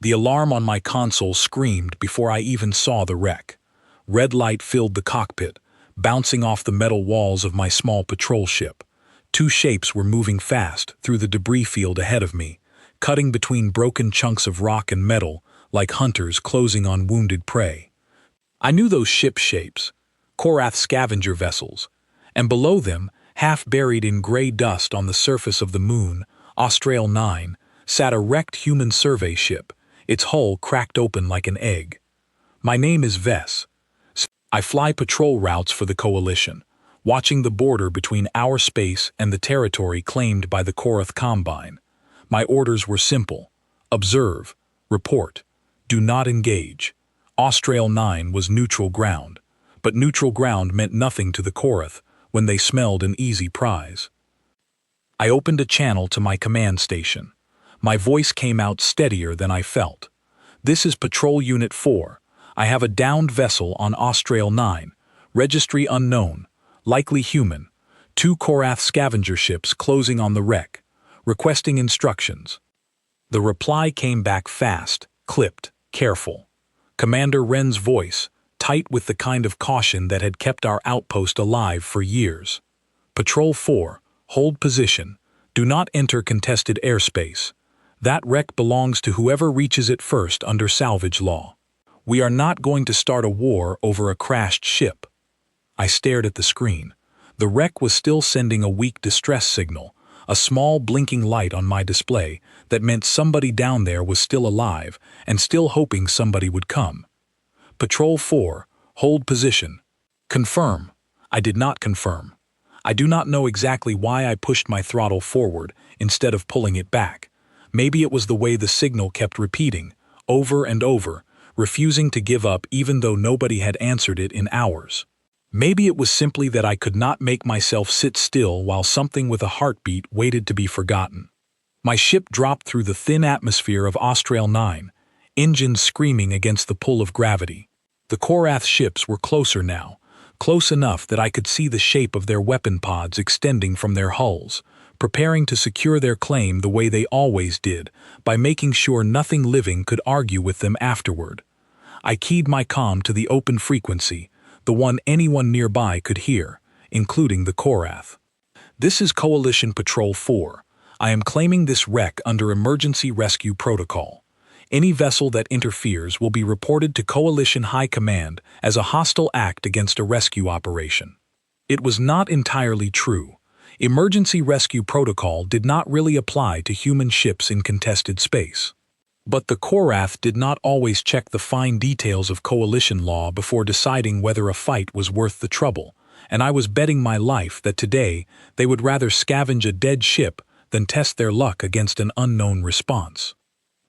The alarm on my console screamed before I even saw the wreck. Red light filled the cockpit, bouncing off the metal walls of my small patrol ship. Two shapes were moving fast through the debris field ahead of me, cutting between broken chunks of rock and metal like hunters closing on wounded prey. I knew those ship shapes, Korath scavenger vessels, and below them, half buried in gray dust on the surface of the moon, Austral 9, sat a wrecked human survey ship, its hull cracked open like an egg. My name is Vess. I fly patrol routes for the Coalition, watching the border between our space and the territory claimed by the Korath Combine. My orders were simple: observe, report, do not engage. Austral 9 was neutral ground, but neutral ground meant nothing to the Korath when they smelled an easy prize. I opened a channel to my command station. My voice came out steadier than I felt. This is Patrol Unit 4. I have a downed vessel on Austral 9, registry unknown, likely human, 2 Korath scavenger ships closing on the wreck, requesting instructions. The reply came back fast, clipped, careful. Commander Wren's voice, tight with the kind of caution that had kept our outpost alive for years. Patrol 4, hold position. Do not enter contested airspace. That wreck belongs to whoever reaches it first under salvage law. We are not going to start a war over a crashed ship. I stared at the screen. The wreck was still sending a weak distress signal, a small blinking light on my display that meant somebody down there was still alive and still hoping somebody would come. Patrol 4, hold position. Confirm. I did not confirm. I do not know exactly why I pushed my throttle forward instead of pulling it back. Maybe it was the way the signal kept repeating, over and over, refusing to give up even though nobody had answered it in hours. Maybe it was simply that I could not make myself sit still while something with a heartbeat waited to be forgotten. My ship dropped through the thin atmosphere of Austral 9, engines screaming against the pull of gravity. The Korath ships were closer now, close enough that I could see the shape of their weapon pods extending from their hulls, preparing to secure their claim the way they always did, by making sure nothing living could argue with them afterward. I keyed my comm to the open frequency, the one anyone nearby could hear, including the Korath. This is Coalition Patrol 4. I am claiming this wreck under Emergency Rescue Protocol. Any vessel that interferes will be reported to Coalition High Command as a hostile act against a rescue operation. It was not entirely true. Emergency Rescue Protocol did not really apply to human ships in contested space. But the Korath did not always check the fine details of coalition law before deciding whether a fight was worth the trouble, and I was betting my life that today they would rather scavenge a dead ship than test their luck against an unknown response.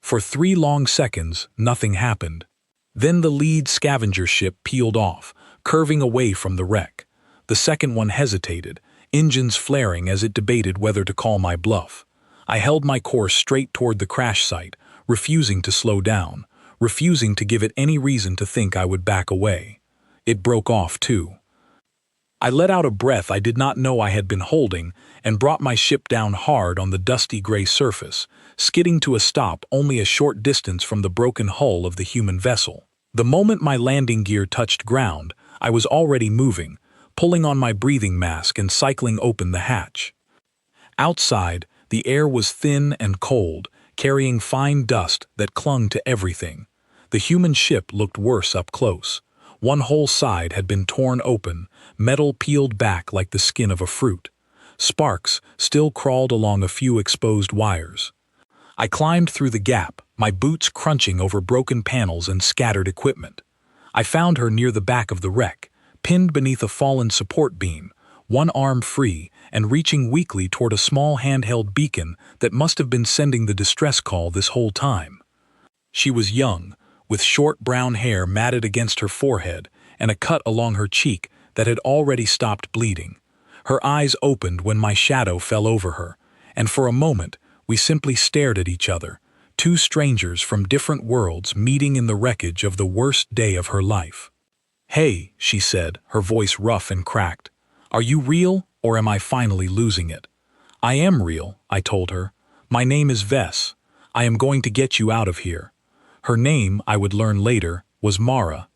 For 3 long seconds, nothing happened. Then the lead scavenger ship peeled off, curving away from the wreck. The second one hesitated, engines flaring as it debated whether to call my bluff. I held my course straight toward the crash site, refusing to slow down, refusing to give it any reason to think I would back away. It broke off too. I let out a breath I did not know I had been holding and brought my ship down hard on the dusty gray surface, skidding to a stop only a short distance from the broken hull of the human vessel. The moment my landing gear touched ground, I was already moving, pulling on my breathing mask and cycling open the hatch. Outside, the air was thin and cold, carrying fine dust that clung to everything. The human ship looked worse up close. One whole side had been torn open, metal peeled back like the skin of a fruit. Sparks still crawled along a few exposed wires. I climbed through the gap, my boots crunching over broken panels and scattered equipment. I found her near the back of the wreck, pinned beneath a fallen support beam, one arm free and reaching weakly toward a small handheld beacon that must have been sending the distress call this whole time. She was young, with short brown hair matted against her forehead and a cut along her cheek that had already stopped bleeding. Her eyes opened when my shadow fell over her, and for a moment we simply stared at each other, 2 strangers from different worlds meeting in the wreckage of the worst day of her life. "Hey," she said, her voice rough and cracked. "Are you real, or am I finally losing it?" "I am real," I told her. "My name is Vess. I am going to get you out of here." Her name, I would learn later, was Mara.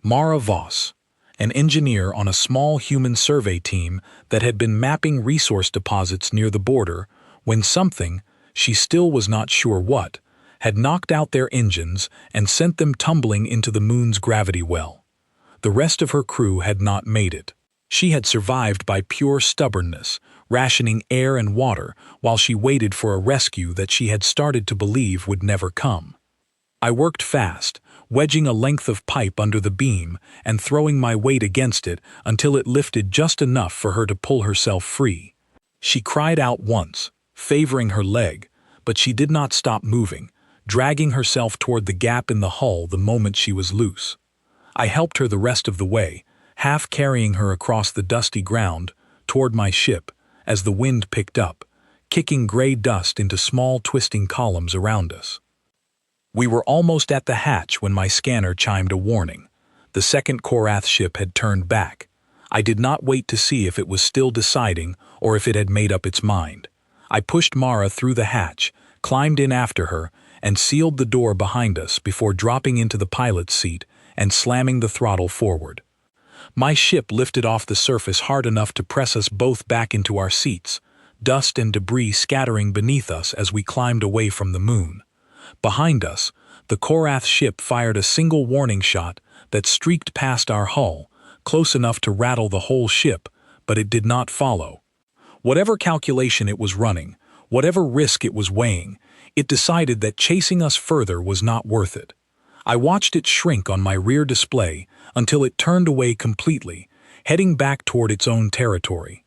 Mara Voss, an engineer on a small human survey team that had been mapping resource deposits near the border when something, she still was not sure what, had knocked out their engines and sent them tumbling into the moon's gravity well. The rest of her crew had not made it. She had survived by pure stubbornness, rationing air and water while she waited for a rescue that she had started to believe would never come. I worked fast, wedging a length of pipe under the beam and throwing my weight against it until it lifted just enough for her to pull herself free. She cried out once, favoring her leg, but she did not stop moving, dragging herself toward the gap in the hull the moment she was loose. I helped her the rest of the way, half carrying her across the dusty ground toward my ship as the wind picked up, kicking gray dust into small twisting columns around us. We were almost at the hatch when my scanner chimed a warning. The second Korath ship had turned back. I did not wait to see if it was still deciding or if it had made up its mind. I pushed Mara through the hatch, climbed in after her, and sealed the door behind us before dropping into the pilot's seat and slamming the throttle forward. My ship lifted off the surface hard enough to press us both back into our seats, dust and debris scattering beneath us as we climbed away from the moon. Behind us, the Korath ship fired a single warning shot that streaked past our hull, close enough to rattle the whole ship, but it did not follow. Whatever calculation it was running, whatever risk it was weighing, it decided that chasing us further was not worth it. I watched it shrink on my rear display until it turned away completely, heading back toward its own territory.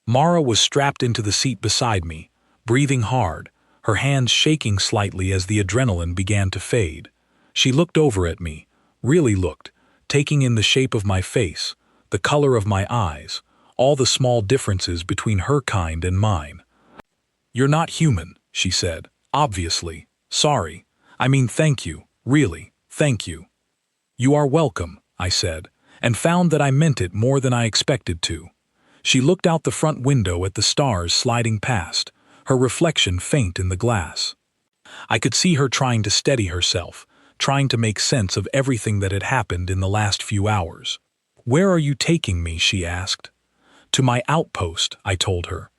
Mara was strapped into the seat beside me, breathing hard, her hands shaking slightly as the adrenaline began to fade. She looked over at me, really looked, taking in the shape of my face, the color of my eyes, all the small differences between her kind and mine. "You're not human," she said, "obviously. Sorry. I mean, thank you, really, thank you." "You are welcome," I said, and found that I meant it more than I expected to. She looked out the front window at the stars sliding past, her reflection faint in the glass. I could see her trying to steady herself, trying to make sense of everything that had happened in the last few hours. "Where are you taking me?" she asked. "To my outpost," I told her.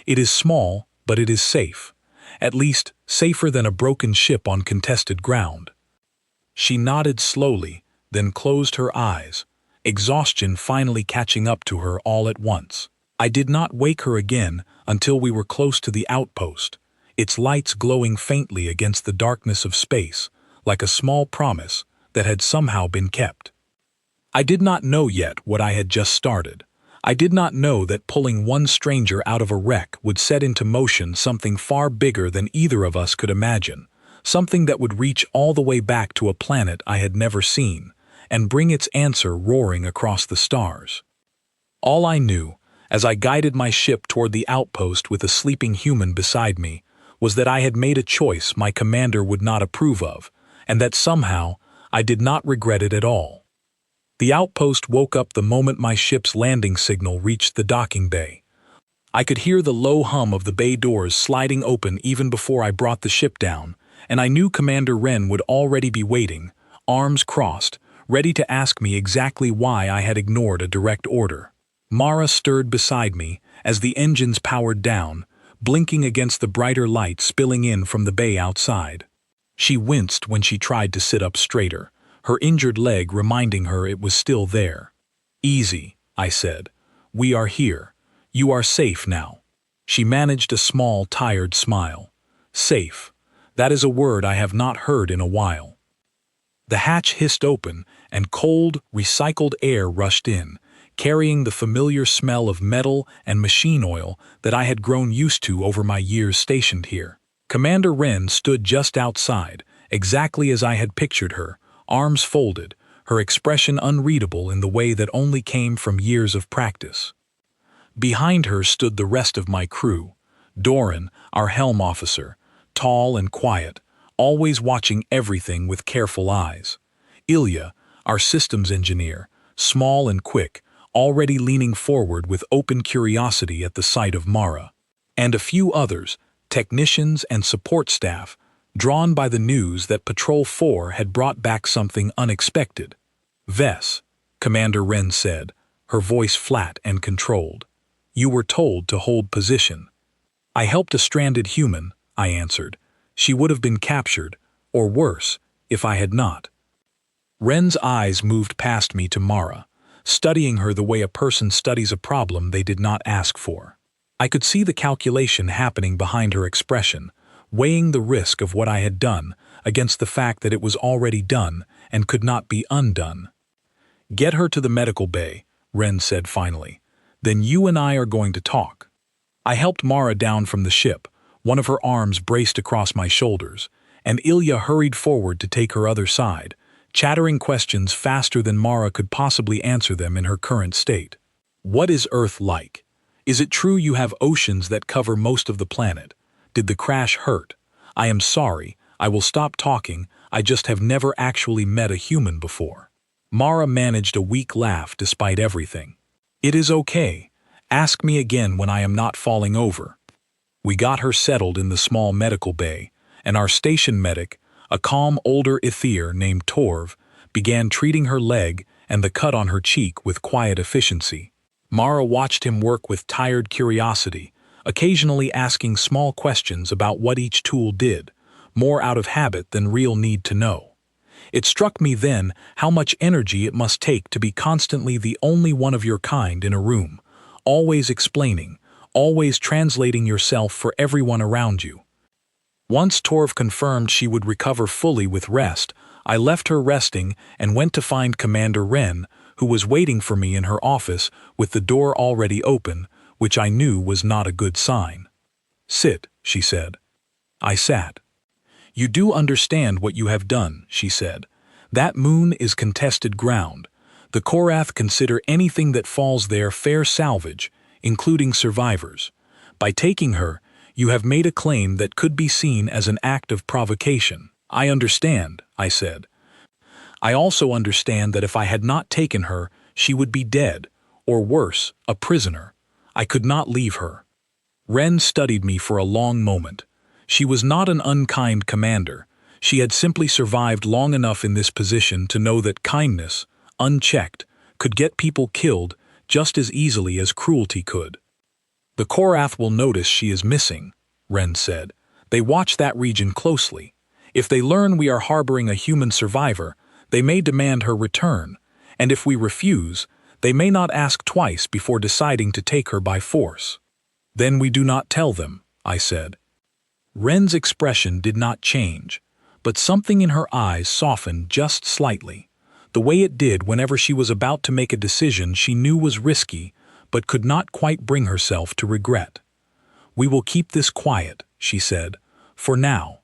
"It is small, but it is safe. At least, safer than a broken ship on contested ground." She nodded slowly, then closed her eyes, exhaustion finally catching up to her all at once. I did not wake her again until we were close to the outpost, its lights glowing faintly against the darkness of space, like a small promise that had somehow been kept. I did not know yet what I had just started. I did not know that pulling one stranger out of a wreck would set into motion something far bigger than either of us could imagine, something that would reach all the way back to a planet I had never seen, and bring its answer roaring across the stars. All I knew, as I guided my ship toward the outpost with a sleeping human beside me, was that I had made a choice my commander would not approve of, and that somehow I did not regret it at all. The outpost woke up the moment my ship's landing signal reached the docking bay. I could hear the low hum of the bay doors sliding open even before I brought the ship down, and I knew Commander Wren would already be waiting, arms crossed, ready to ask me exactly why I had ignored a direct order. Mara stirred beside me as the engines powered down, blinking against the brighter light spilling in from the bay outside. She winced when she tried to sit up straighter, her injured leg reminding her it was still there. "Easy," I said. "We are here. You are safe now." She managed a small, tired smile. "Safe. That is a word I have not heard in a while." The hatch hissed open, and cold, recycled air rushed in, carrying the familiar smell of metal and machine oil that I had grown used to over my years stationed here. Commander Wren stood just outside, exactly as I had pictured her, arms folded, her expression unreadable in the way that only came from years of practice. Behind her stood the rest of my crew, Doran, our helm officer, tall and quiet, always watching everything with careful eyes. Ilya, our systems engineer, small and quick, already leaning forward with open curiosity at the sight of Mara. And a few others, technicians and support staff, drawn by the news that Patrol 4 had brought back something unexpected. "Vess," Commander Wren said, her voice flat and controlled. "You were told to hold position." "I helped a stranded human," I answered. "She would have been captured, or worse, if I had not." Wren's eyes moved past me to Mara, studying her the way a person studies a problem they did not ask for. I could see the calculation happening behind her expression, weighing the risk of what I had done against the fact that it was already done and could not be undone. "Get her to the medical bay," Wren said finally. "Then you and I are going to talk." I helped Mara down from the ship, one of her arms braced across my shoulders, and Ilya hurried forward to take her other side, chattering questions faster than Mara could possibly answer them in her current state. "What is Earth like? Is it true you have oceans that cover most of the planet? Did the crash hurt? I am sorry, I will stop talking, I just have never actually met a human before." Mara managed a weak laugh despite everything. "It is okay. Ask me again when I am not falling over." We got her settled in the small medical bay, and our station medic, a calm older Aether named Torv, began treating her leg and the cut on her cheek with quiet efficiency. Mara watched him work with tired curiosity, occasionally asking small questions about what each tool did, more out of habit than real need to know. It struck me then how much energy it must take to be constantly the only one of your kind in a room, always explaining, always translating yourself for everyone around you. Once Torv confirmed she would recover fully with rest, I left her resting and went to find Commander Wren, who was waiting for me in her office with the door already open, which I knew was not a good sign. "Sit," she said. I sat. "You do understand what you have done," she said. "That moon is contested ground. The Korath consider anything that falls there fair salvage, including survivors. By taking her, you have made a claim that could be seen as an act of provocation." "I understand," I said. "I also understand that if I had not taken her, she would be dead, or worse, a prisoner. I could not leave her." Wren studied me for a long moment. She was not an unkind commander. She had simply survived long enough in this position to know that kindness, unchecked, could get people killed just as easily as cruelty could. "The Korath will notice she is missing," Wren said. "They watch that region closely. If they learn we are harboring a human survivor, they may demand her return, and if we refuse, they may not ask twice before deciding to take her by force." "Then we do not tell them," I said. Wren's expression did not change, but something in her eyes softened just slightly, the way it did whenever she was about to make a decision she knew was risky but could not quite bring herself to regret. "We will keep this quiet," she said, "for now.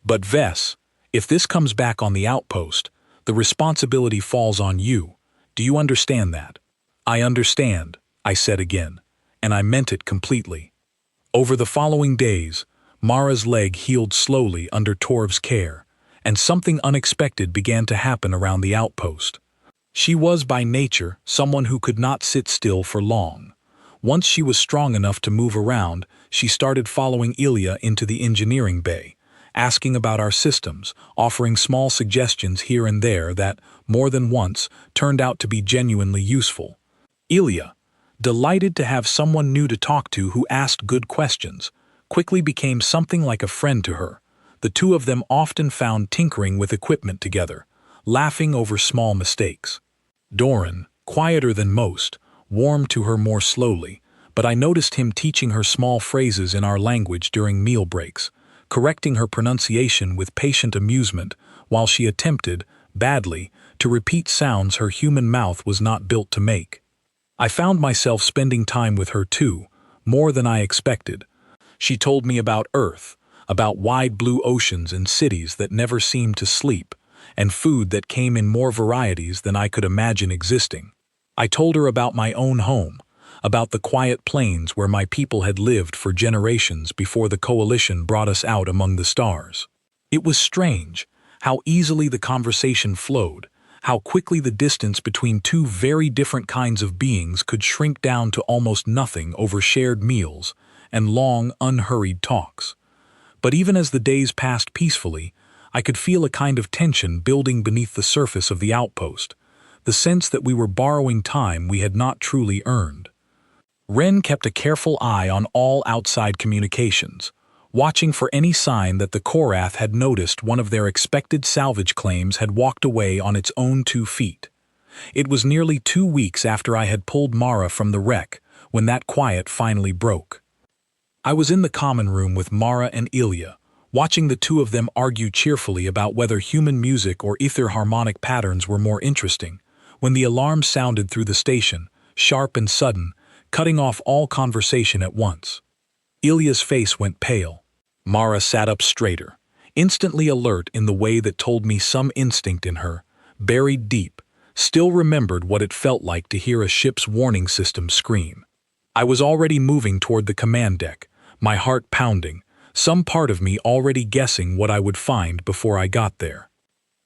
But Vess, if this comes back on the outpost, the responsibility falls on you. Do you understand that?" "I understand," I said again, and I meant it completely. Over the following days, Mara's leg healed slowly under Torv's care, and something unexpected began to happen around the outpost. She was by nature someone who could not sit still for long. Once she was strong enough to move around, she started following Ilya into the engineering bay, asking about our systems, offering small suggestions here and there that, more than once, turned out to be genuinely useful. Ilya, delighted to have someone new to talk to who asked good questions, quickly became something like a friend to her. The two of them often found tinkering with equipment together, laughing over small mistakes. Doran, quieter than most, warmed to her more slowly, but I noticed him teaching her small phrases in our language during meal breaks, correcting her pronunciation with patient amusement while she attempted, badly, to repeat sounds her human mouth was not built to make. I found myself spending time with her too, more than I expected. She told me about Earth, about wide blue oceans and cities that never seemed to sleep, and food that came in more varieties than I could imagine existing. I told her about my own home, about the quiet plains where my people had lived for generations before the coalition brought us out among the stars. It was strange how easily the conversation flowed, how quickly the distance between two very different kinds of beings could shrink down to almost nothing over shared meals and long, unhurried talks. But even as the days passed peacefully, I could feel a kind of tension building beneath the surface of the outpost, the sense that we were borrowing time we had not truly earned. Ren kept a careful eye on all outside communications, watching for any sign that the Korath had noticed one of their expected salvage claims had walked away on its own 2 feet. It was nearly 2 weeks after I had pulled Mara from the wreck when that quiet finally broke. I was in the common room with Mara and Ilya, watching the two of them argue cheerfully about whether human music or ether harmonic patterns were more interesting, when the alarm sounded through the station, sharp and sudden, cutting off all conversation at once. Ilya's face went pale. Mara sat up straighter, instantly alert in the way that told me some instinct in her, buried deep, still remembered what it felt like to hear a ship's warning system scream. I was already moving toward the command deck, my heart pounding, some part of me already guessing what I would find before I got there.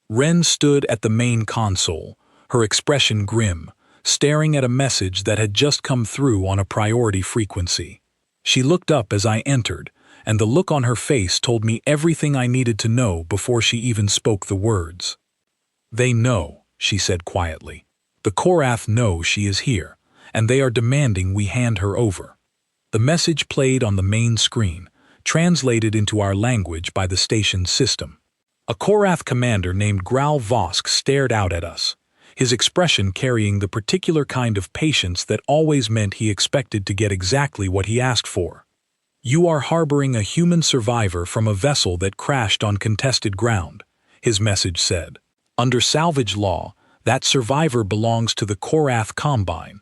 Ren stood at the main console, her expression grim, staring at a message that had just come through on a priority frequency. She looked up as I entered, and the look on her face told me everything I needed to know before she even spoke the words. "They know," she said quietly. "The Korath know she is here, and they are demanding we hand her over." The message played on the main screen, translated into our language by the station's system. A Korath commander named Graal Vosk stared out at us, his expression carrying the particular kind of patience that always meant he expected to get exactly what he asked for. "You are harboring a human survivor from a vessel that crashed on contested ground," his message said. "Under salvage law, that survivor belongs to the Korath Combine.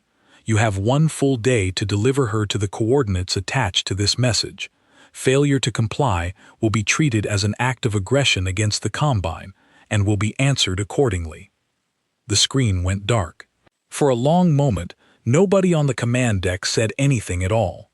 You have 1 full day to deliver her to the coordinates attached to this message. Failure to comply will be treated as an act of aggression against the Combine and will be answered accordingly." The screen went dark. For a long moment, nobody on the command deck said anything at all.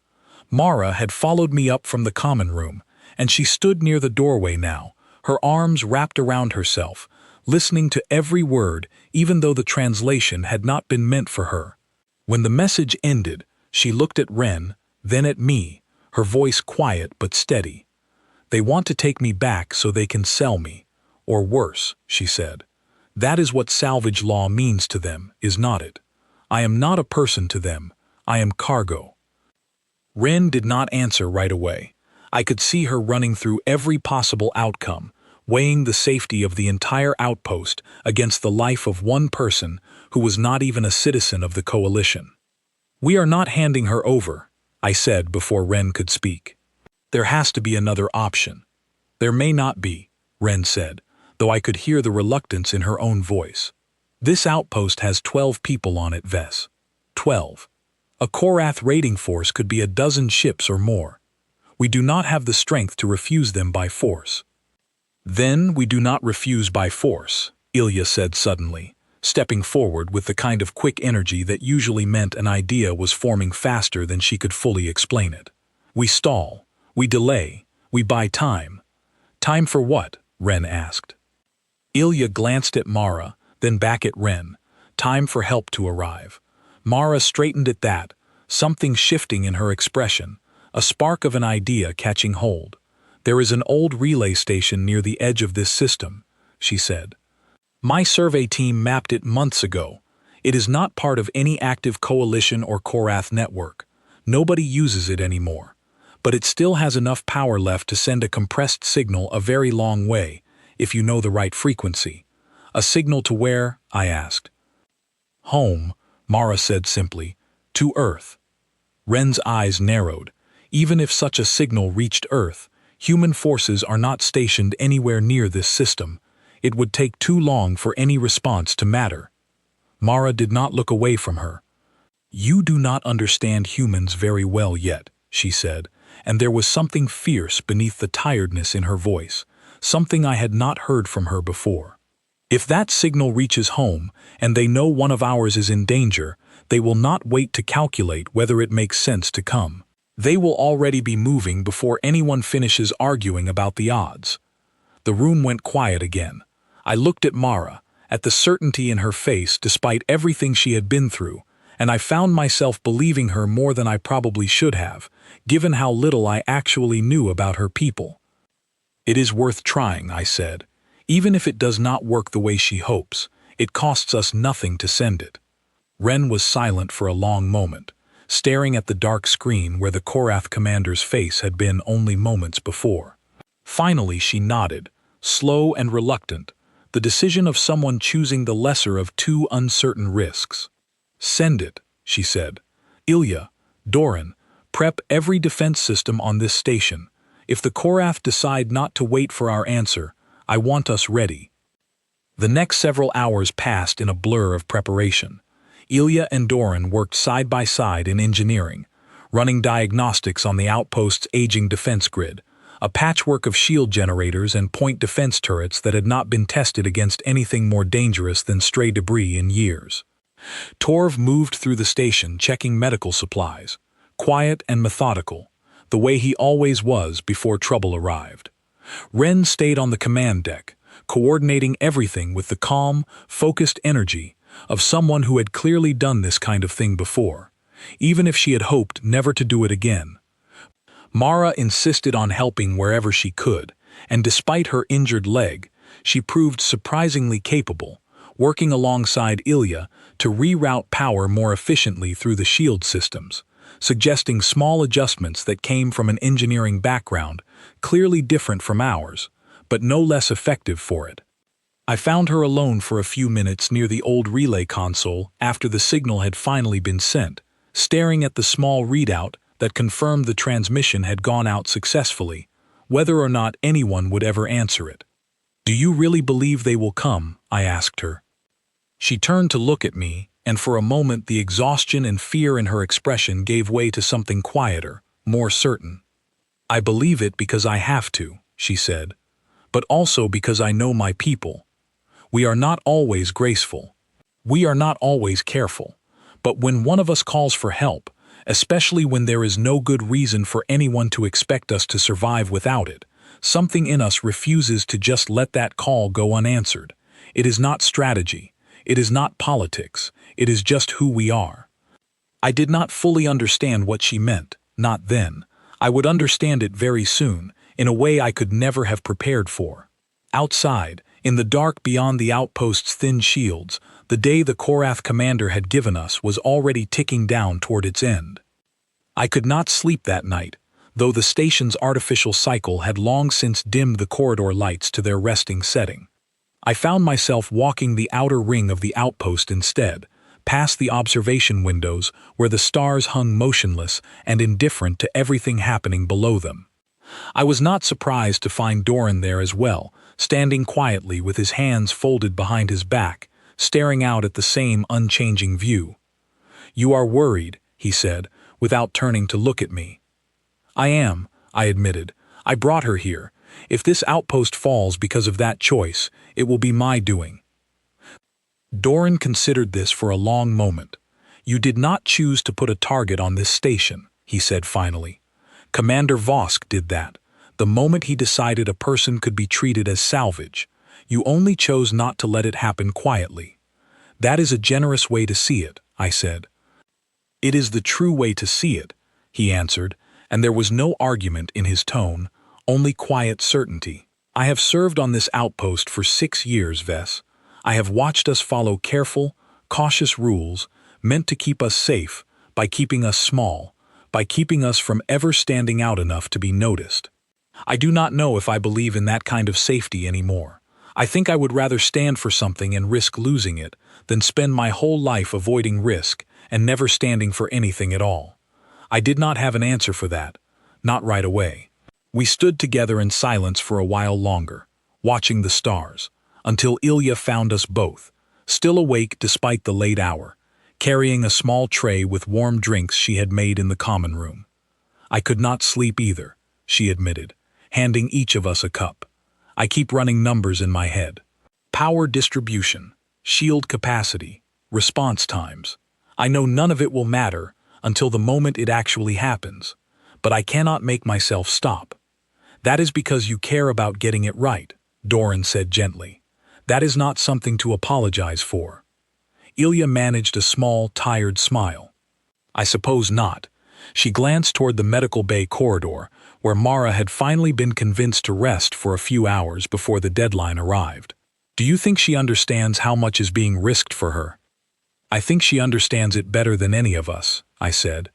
Mara had followed me up from the common room, and she stood near the doorway now, her arms wrapped around herself, listening to every word even though the translation had not been meant for her. When the message ended, she looked at Ren, then at me, her voice quiet but steady. "They want to take me back so they can sell me. Or worse," she said. "That is what salvage law means to them, is not it? I am not a person to them. I am cargo." Ren did not answer right away. I could see her running through every possible outcome, weighing the safety of the entire outpost against the life of one person who was not even a citizen of the coalition. "We are not handing her over," I said before Ren could speak. "There has to be another option." "There may not be," Ren said, though I could hear the reluctance in her own voice. "This outpost has 12 people on it, Vess. 12. A Korath raiding force could be a dozen ships or more. We do not have the strength to refuse them by force." "Then we do not refuse by force," Ilya said suddenly, stepping forward with the kind of quick energy that usually meant an idea was forming faster than she could fully explain it. "We stall, we delay, we buy time." "Time for what?" Ren asked. Ilya glanced at Mara, then back at Ren. Time for help to arrive. Mara straightened at that, something shifting in her expression, a spark of an idea catching hold. "There is an old relay station near the edge of this system," she said. "My survey team mapped it months ago. It is not part of any active coalition or Korath network. Nobody uses it anymore. But it still has enough power left to send a compressed signal a very long way, if you know the right frequency." "A signal to where?" I asked. "Home," Mara said simply. "To Earth." Ren's eyes narrowed. Even if such a signal reached Earth, human forces are not stationed anywhere near this system. It would take too long for any response to matter. Mara did not look away from her. "You do not understand humans very well yet," she said, and there was something fierce beneath the tiredness in her voice, something I had not heard from her before. "If that signal reaches home, and they know one of ours is in danger, they will not wait to calculate whether it makes sense to come. They will already be moving before anyone finishes arguing about the odds." The room went quiet again. I looked at Mara, at the certainty in her face despite everything she had been through, and I found myself believing her more than I probably should have, given how little I actually knew about her people. It is worth trying, I said. Even if it does not work the way she hopes, it costs us nothing to send it. Ren was silent for a long moment, staring at the dark screen where the Korath commander's face had been only moments before. Finally she nodded, slow and reluctant, the decision of someone choosing the lesser of two uncertain risks. "Send it," she said. "Ilya, Doran, prep every defense system on this station. If the Korath decide not to wait for our answer, I want us ready." The next several hours passed in a blur of preparation. Ilya and Doran worked side by side in engineering, running diagnostics on the outpost's aging defense grid, a patchwork of shield generators and point defense turrets that had not been tested against anything more dangerous than stray debris in years. Torv moved through the station checking medical supplies, quiet and methodical, the way he always was before trouble arrived. Ren stayed on the command deck, coordinating everything with the calm, focused energy of someone who had clearly done this kind of thing before, even if she had hoped never to do it again. Mara insisted on helping wherever she could, and despite her injured leg, she proved surprisingly capable, working alongside Ilya to reroute power more efficiently through the shield systems, suggesting small adjustments that came from an engineering background clearly different from ours, but no less effective for it. I found her alone for a few minutes near the old relay console after the signal had finally been sent, staring at the small readout that confirmed the transmission had gone out successfully, whether or not anyone would ever answer it. "Do you really believe they will come?" I asked her. She turned to look at me, and for a moment the exhaustion and fear in her expression gave way to something quieter, more certain. "I believe it because I have to," she said, "but also because I know my people. We are not always graceful. We are not always careful. But when one of us calls for help, especially when there is no good reason for anyone to expect us to survive without it, something in us refuses to just let that call go unanswered. It is not strategy. It is not politics. It is just who we are." I did not fully understand what she meant, not then. I would understand it very soon, in a way I could never have prepared for. Outside, in the dark beyond the outpost's thin shields, the day the Korath commander had given us was already ticking down toward its end. I could not sleep that night, though the station's artificial cycle had long since dimmed the corridor lights to their resting setting. I found myself walking the outer ring of the outpost instead, past the observation windows where the stars hung motionless and indifferent to everything happening below them. I was not surprised to find Doran there as well, standing quietly with his hands folded behind his back, staring out at the same unchanging view. "You are worried," he said, without turning to look at me. "I am," I admitted. "I brought her here. If this outpost falls because of that choice, it will be my doing." Doran considered this for a long moment. "You did not choose to put a target on this station," he said finally. "Commander Vosk did that, the moment he decided a person could be treated as salvage. You only chose not to let it happen quietly. That is a generous way to see it," I said. "It is the true way to see it," he answered, and there was no argument in his tone, only quiet certainty. "I have served on this outpost for 6 years, Ves. I have watched us follow careful, cautious rules meant to keep us safe, by keeping us small, by keeping us from ever standing out enough to be noticed. I do not know if I believe in that kind of safety anymore. I think I would rather stand for something and risk losing it than spend my whole life avoiding risk and never standing for anything at all." I did not have an answer for that, not right away. We stood together in silence for a while longer, watching the stars, until Ilya found us both, still awake despite the late hour, carrying a small tray with warm drinks she had made in the common room. "I could not sleep either," she admitted, handing each of us a cup. "I keep running numbers in my head. Power distribution, shield capacity, response times. I know none of it will matter until the moment it actually happens, but I cannot make myself stop." "That is because you care about getting it right," Doran said gently. "That is not something to apologize for." Ilya managed a small, tired smile. "I suppose not." She glanced toward the medical bay corridor, where Mara had finally been convinced to rest for a few hours before the deadline arrived. "Do you think she understands how much is being risked for her?" "I think she understands it better than any of us," I said.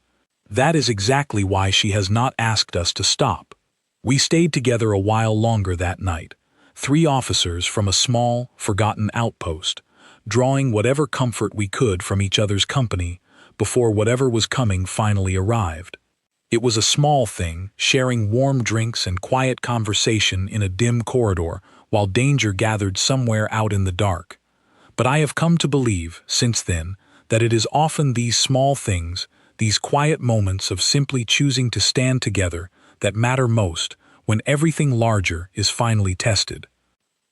"That is exactly why she has not asked us to stop." We stayed together a while longer that night, 3 officers from a small, forgotten outpost, drawing whatever comfort we could from each other's company before whatever was coming finally arrived. It was a small thing, sharing warm drinks and quiet conversation in a dim corridor while danger gathered somewhere out in the dark. But I have come to believe, since then, that it is often these small things, these quiet moments of simply choosing to stand together, that matter most when everything larger is finally tested.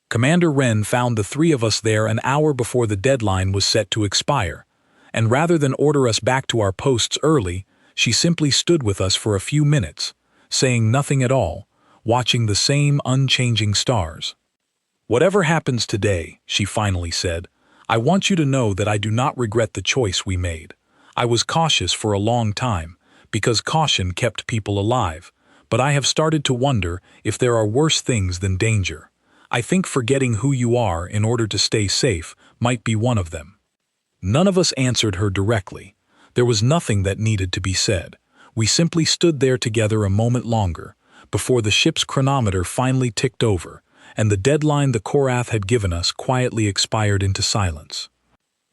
Commander Wren found the 3 of us there an hour before the deadline was set to expire, and rather than order us back to our posts early, she simply stood with us for a few minutes, saying nothing at all, watching the same unchanging stars. "Whatever happens today," she finally said, "I want you to know that I do not regret the choice we made. I was cautious for a long time, because caution kept people alive, but I have started to wonder if there are worse things than danger. I think forgetting who you are in order to stay safe might be one of them." None of us answered her directly. There was nothing that needed to be said. We simply stood there together a moment longer, before the ship's chronometer finally ticked over, and the deadline the Korath had given us quietly expired into silence.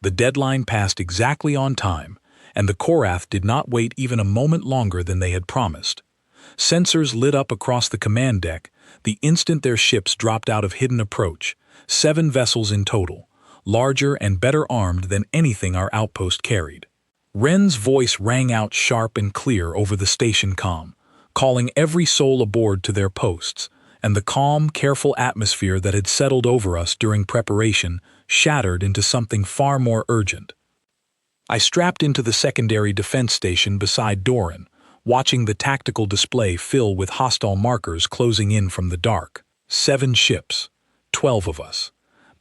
The deadline passed exactly on time, and the Korath did not wait even a moment longer than they had promised. Sensors lit up across the command deck the instant their ships dropped out of hidden approach, 7 vessels in total, larger and better armed than anything our outpost carried. Wren's voice rang out sharp and clear over the station comm, calling every soul aboard to their posts, and the calm, careful atmosphere that had settled over us during preparation shattered into something far more urgent. I strapped into the secondary defense station beside Doran, watching the tactical display fill with hostile markers closing in from the dark. 7 ships, 12 of us.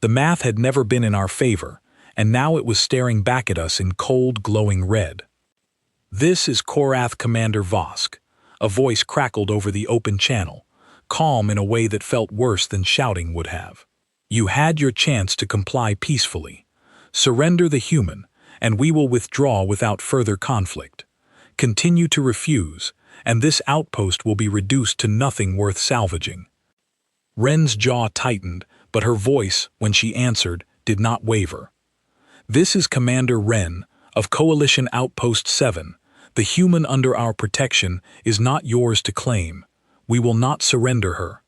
The math had never been in our favor, and now it was staring back at us in cold, glowing red. "This is Korath Commander Vosk," a voice crackled over the open channel, calm in a way that felt worse than shouting would have. "You had your chance to comply peacefully. Surrender the human, and we will withdraw without further conflict. Continue to refuse, and this outpost will be reduced to nothing worth salvaging." Wren's jaw tightened, but her voice, when she answered, did not waver. "This is Commander Wren, of Coalition Outpost 7. The human under our protection is not yours to claim. We will not surrender her."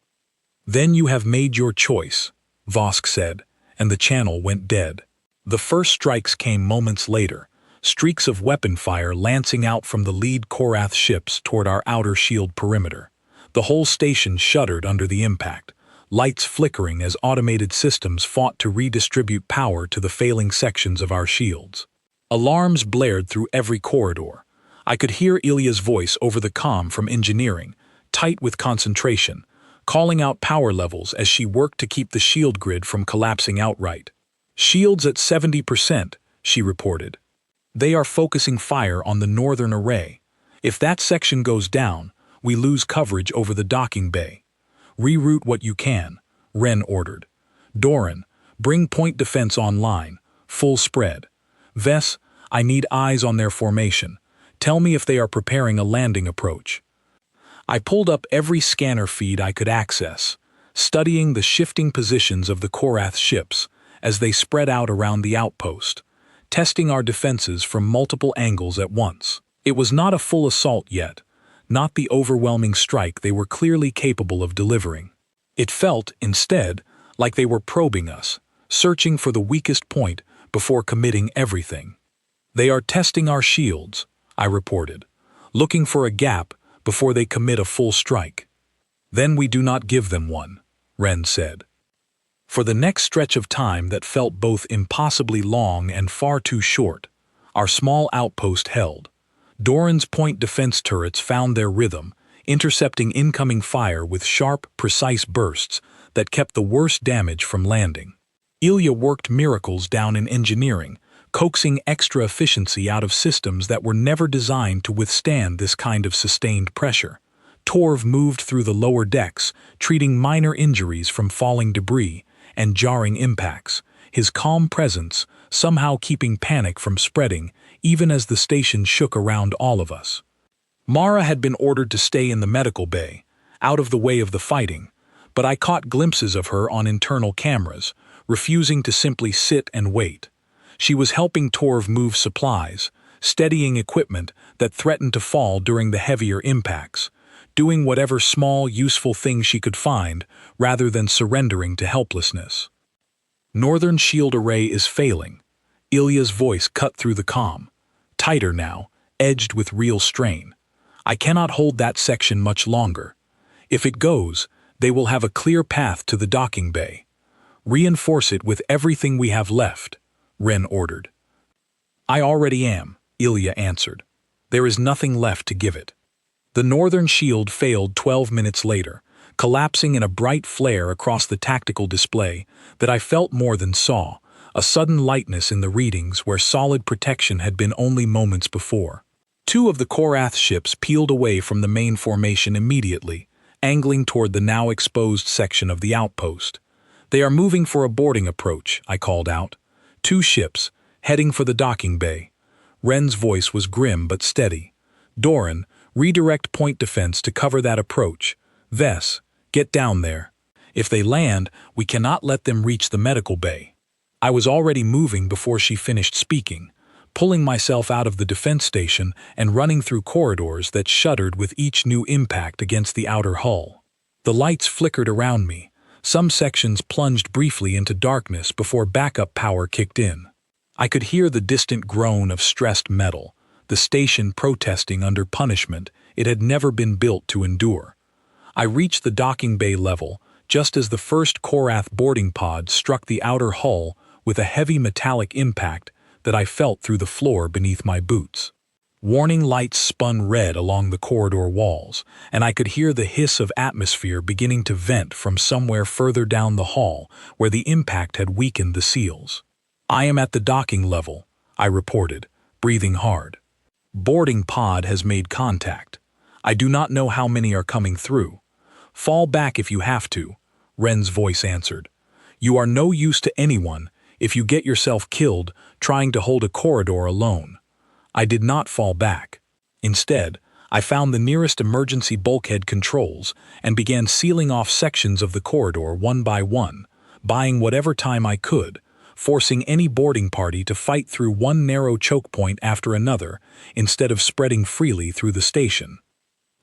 "Then you have made your choice," Vosk said, and the channel went dead. The first strikes came moments later, streaks of weapon fire lancing out from the lead Korath ships toward our outer shield perimeter. The whole station shuddered under the impact, lights flickering as automated systems fought to redistribute power to the failing sections of our shields. Alarms blared through every corridor. I could hear Ilya's voice over the comm from engineering, tight with concentration, calling out power levels as she worked to keep the shield grid from collapsing outright. "Shields at 70%, she reported. "They are focusing fire on the northern array. If that section goes down, we lose coverage over the docking bay. Reroute what you can," Wren ordered. "Doran, bring point defense online, full spread. Vess, I need eyes on their formation. Tell me if they are preparing a landing approach." I pulled up every scanner feed I could access, studying the shifting positions of the Korath ships as they spread out around the outpost, testing our defenses from multiple angles at once. It was not a full assault yet, not the overwhelming strike they were clearly capable of delivering. It felt, instead, like they were probing us, searching for the weakest point before committing everything. "They are testing our shields," I reported, "looking for a gap before they commit a full strike." "Then we do not give them one," Wren said. For the next stretch of time that felt both impossibly long and far too short, our small outpost held. Doran's point defense turrets found their rhythm, intercepting incoming fire with sharp, precise bursts that kept the worst damage from landing. Ilya worked miracles down in engineering, coaxing extra efficiency out of systems that were never designed to withstand this kind of sustained pressure. Torv moved through the lower decks, treating minor injuries from falling debris and jarring impacts, his calm presence somehow keeping panic from spreading even as the station shook around all of us. Mara had been ordered to stay in the medical bay, out of the way of the fighting, but I caught glimpses of her on internal cameras, refusing to simply sit and wait. She was helping Torv move supplies, steadying equipment that threatened to fall during the heavier impacts, doing whatever small, useful thing she could find rather than surrendering to helplessness. Northern shield array is failing. Ilya's voice cut through the comm. Tighter now, edged with real strain. I cannot hold that section much longer. If it goes, they will have a clear path to the docking bay. Reinforce it with everything we have left, Ren ordered. I already am, Ilya answered. There is nothing left to give it. The northern shield failed 12 minutes later, collapsing in a bright flare across the tactical display that I felt more than saw, a sudden lightness in the readings where solid protection had been only moments before. Two of the Korath ships peeled away from the main formation immediately, angling toward the now exposed section of the outpost. They are moving for a boarding approach, I called out. Two ships, heading for the docking bay. Ren's voice was grim but steady. Doran, redirect point defense to cover that approach. Ves, get down there. If they land, we cannot let them reach the medical bay. I was already moving before she finished speaking, pulling myself out of the defense station and running through corridors that shuddered with each new impact against the outer hull. The lights flickered around me. Some sections plunged briefly into darkness before backup power kicked in. I could hear the distant groan of stressed metal, the station protesting under punishment it had never been built to endure. I reached the docking bay level just as the first Korath boarding pod struck the outer hull with a heavy metallic impact that I felt through the floor beneath my boots. Warning lights spun red along the corridor walls, and I could hear the hiss of atmosphere beginning to vent from somewhere further down the hall where the impact had weakened the seals. I am at the docking level, I reported, breathing hard. Boarding pod has made contact. I do not know how many are coming through. Fall back if you have to, Ren's voice answered. You are no use to anyone if you get yourself killed trying to hold a corridor alone. I did not fall back. Instead, I found the nearest emergency bulkhead controls and began sealing off sections of the corridor one by one, buying whatever time I could, forcing any boarding party to fight through one narrow choke point after another instead of spreading freely through the station.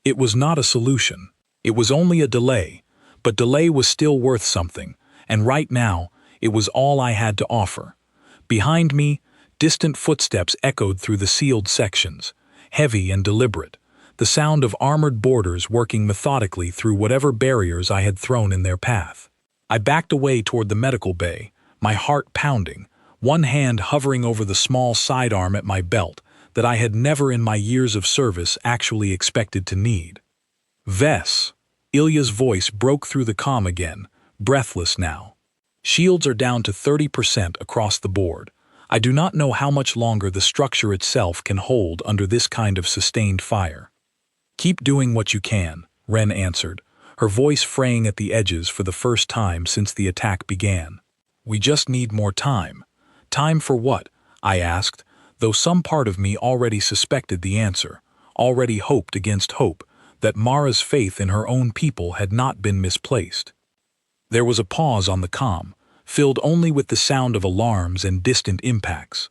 It was not a solution. It was only a delay, but delay was still worth something, and right now, it was all I had to offer. Behind me, distant footsteps echoed through the sealed sections, heavy and deliberate, the sound of armored boarders working methodically through whatever barriers I had thrown in their path. I backed away toward the medical bay, my heart pounding, one hand hovering over the small sidearm at my belt that I had never in my years of service actually expected to need. Ves, Ilya's voice broke through the comm again, breathless now. Shields are down to 30% across the board. I do not know how much longer the structure itself can hold under this kind of sustained fire. Keep doing what you can, Ren answered, her voice fraying at the edges for the first time since the attack began. We just need more time. Time for what? I asked, though some part of me already suspected the answer, already hoped against hope that Mara's faith in her own people had not been misplaced. There was a pause on the comm, filled only with the sound of alarms and distant impacts.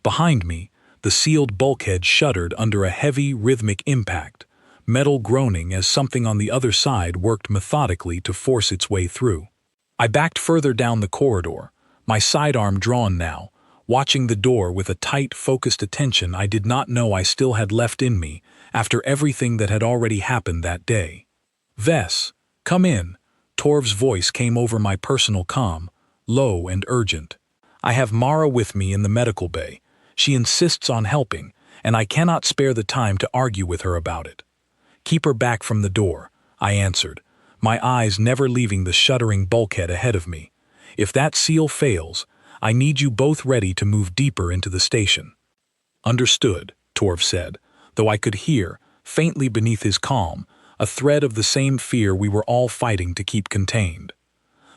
Behind me, the sealed bulkhead shuddered under a heavy, rhythmic impact, metal groaning as something on the other side worked methodically to force its way through. I backed further down the corridor, my sidearm drawn now, watching the door with a tight, focused attention I did not know I still had left in me after everything that had already happened that day. Ves, come in. Torv's voice came over my personal comm, low and urgent. I have Mara with me in the medical bay. She insists on helping, and I cannot spare the time to argue with her about it. Keep her back from the door, I answered, my eyes never leaving the shuddering bulkhead ahead of me. If that seal fails, I need you both ready to move deeper into the station. Understood, Torv said, though I could hear, faintly beneath his calm, a thread of the same fear we were all fighting to keep contained.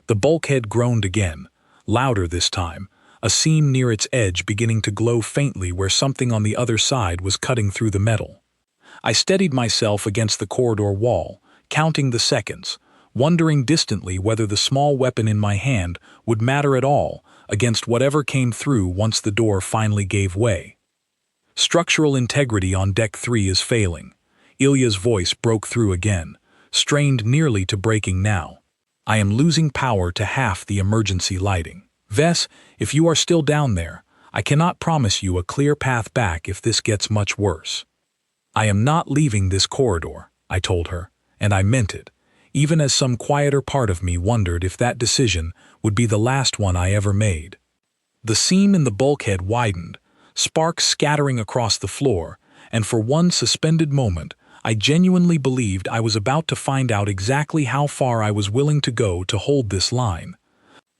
The bulkhead groaned again, louder this time, a seam near its edge beginning to glow faintly where something on the other side was cutting through the metal. I steadied myself against the corridor wall, counting the seconds, wondering distantly whether the small weapon in my hand would matter at all against whatever came through once the door finally gave way. Structural integrity on Deck 3 is failing. Ilya's voice broke through again, strained nearly to breaking now. I am losing power to half the emergency lighting. Vess, if you are still down there, I cannot promise you a clear path back if this gets much worse. I am not leaving this corridor, I told her, and I meant it, even as some quieter part of me wondered if that decision would be the last one I ever made. The seam in the bulkhead widened, sparks scattering across the floor, and for one suspended moment, I genuinely believed I was about to find out exactly how far I was willing to go to hold this line.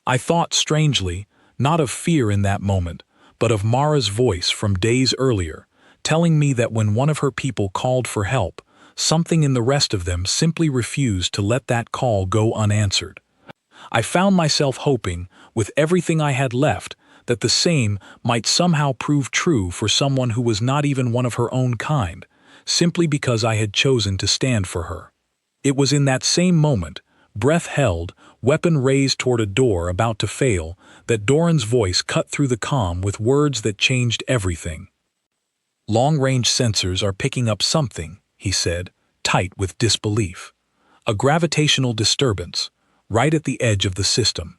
I thought strangely, not of fear in that moment, but of Mara's voice from days earlier, telling me that when one of her people called for help, something in the rest of them simply refused to let that call go unanswered. I found myself hoping, with everything I had left, that the same might somehow prove true for someone who was not even one of her own kind, simply because I had chosen to stand for her. It was in that same moment, breath held, weapon raised toward a door about to fail, that Doran's voice cut through the calm with words that changed everything. "Long-range sensors are picking up something," he said, tight with disbelief. "A gravitational disturbance, right at the edge of the system.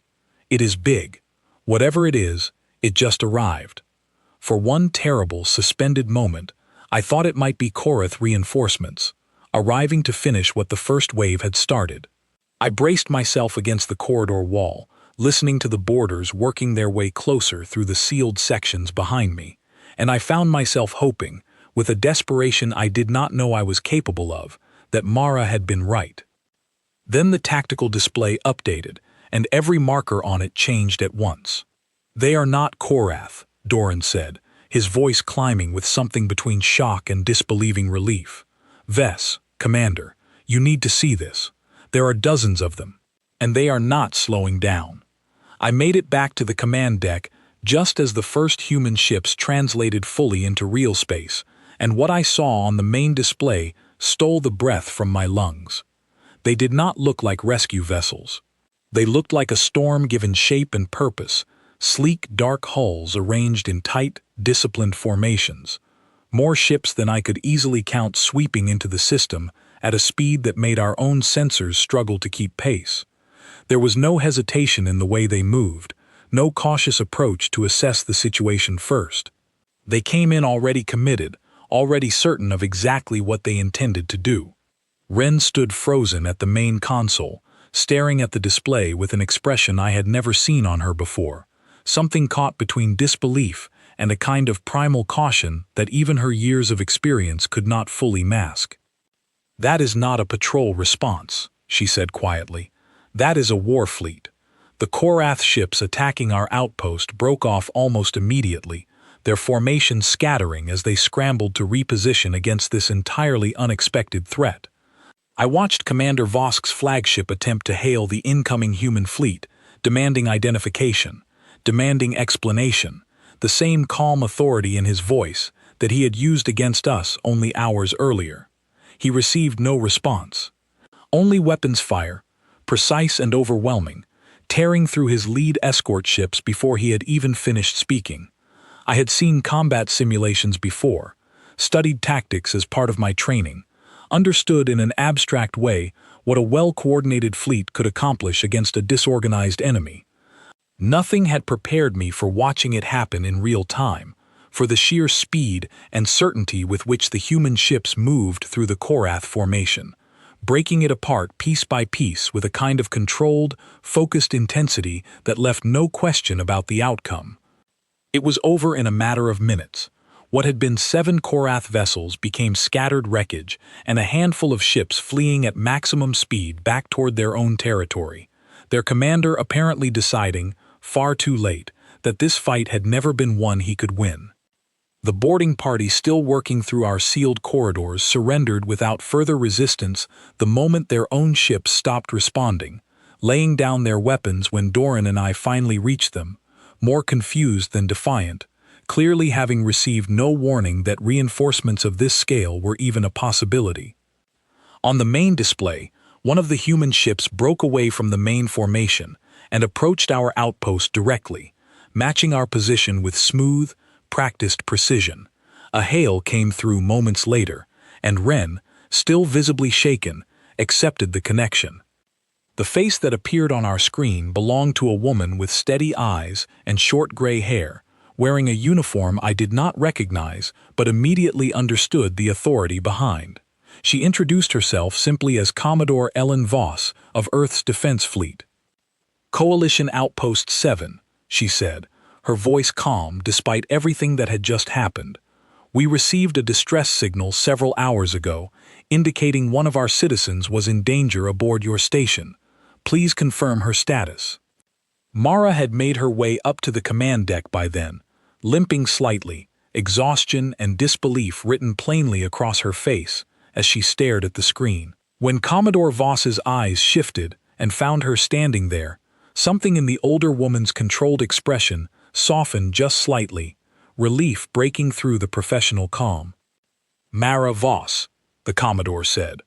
It is big. Whatever it is, it just arrived." For one terrible, suspended moment, I thought it might be Korath reinforcements, arriving to finish what the first wave had started. I braced myself against the corridor wall, listening to the boarders working their way closer through the sealed sections behind me, and I found myself hoping, with a desperation I did not know I was capable of, that Mara had been right. Then the tactical display updated, and every marker on it changed at once. "They are not Korath," Doran said, his voice climbing with something between shock and disbelieving relief. "Vess, Commander, you need to see this. There are dozens of them, and they are not slowing down." I made it back to the command deck just as the first human ships translated fully into real space, and what I saw on the main display stole the breath from my lungs. They did not look like rescue vessels. They looked like a storm given shape and purpose, sleek, dark hulls arranged in tight, disciplined formations. More ships than I could easily count sweeping into the system at a speed that made our own sensors struggle to keep pace. There was no hesitation in the way they moved, no cautious approach to assess the situation first. They came in already committed, already certain of exactly what they intended to do. Ren stood frozen at the main console, staring at the display with an expression I had never seen on her before, something caught between disbelief and a kind of primal caution that even her years of experience could not fully mask. "That is not a patrol response," she said quietly. "That is a war fleet. The Korath ships attacking our outpost broke off almost immediately, their formation scattering as they scrambled to reposition against this entirely unexpected threat. I watched Commander Vosk's flagship attempt to hail the incoming human fleet, demanding identification, demanding explanation, the same calm authority in his voice that he had used against us only hours earlier. He received no response. Only weapons fire, precise and overwhelming, tearing through his lead escort ships before he had even finished speaking. I had seen combat simulations before, studied tactics as part of my training, understood in an abstract way what a well-coordinated fleet could accomplish against a disorganized enemy. Nothing had prepared me for watching it happen in real time, for the sheer speed and certainty with which the human ships moved through the Korath formation, breaking it apart piece by piece with a kind of controlled, focused intensity that left no question about the outcome. It was over in a matter of minutes. What had been 7 Korath vessels became scattered wreckage, and a handful of ships fleeing at maximum speed back toward their own territory, their commander apparently deciding, far too late, that this fight had never been one he could win. The boarding party still working through our sealed corridors surrendered without further resistance the moment their own ships stopped responding, laying down their weapons when Doran and I finally reached them, more confused than defiant, clearly having received no warning that reinforcements of this scale were even a possibility. On the main display, one of the human ships broke away from the main formation and approached our outpost directly, matching our position with smooth, practiced precision. A hail came through moments later, and Ren, still visibly shaken, accepted the connection. The face that appeared on our screen belonged to a woman with steady eyes and short gray hair, wearing a uniform I did not recognize but immediately understood the authority behind. She introduced herself simply as Commodore Ellen Voss of Earth's Defense Fleet. "Coalition Outpost 7, she said, her voice calm despite everything that had just happened. "We received a distress signal several hours ago, indicating one of our citizens was in danger aboard your station. Please confirm her status." Mara had made her way up to the command deck by then, limping slightly, exhaustion and disbelief written plainly across her face as she stared at the screen. When Commodore Voss's eyes shifted and found her standing there, something in the older woman's controlled expression softened just slightly, relief breaking through the professional calm. "Mara Voss," the Commodore said,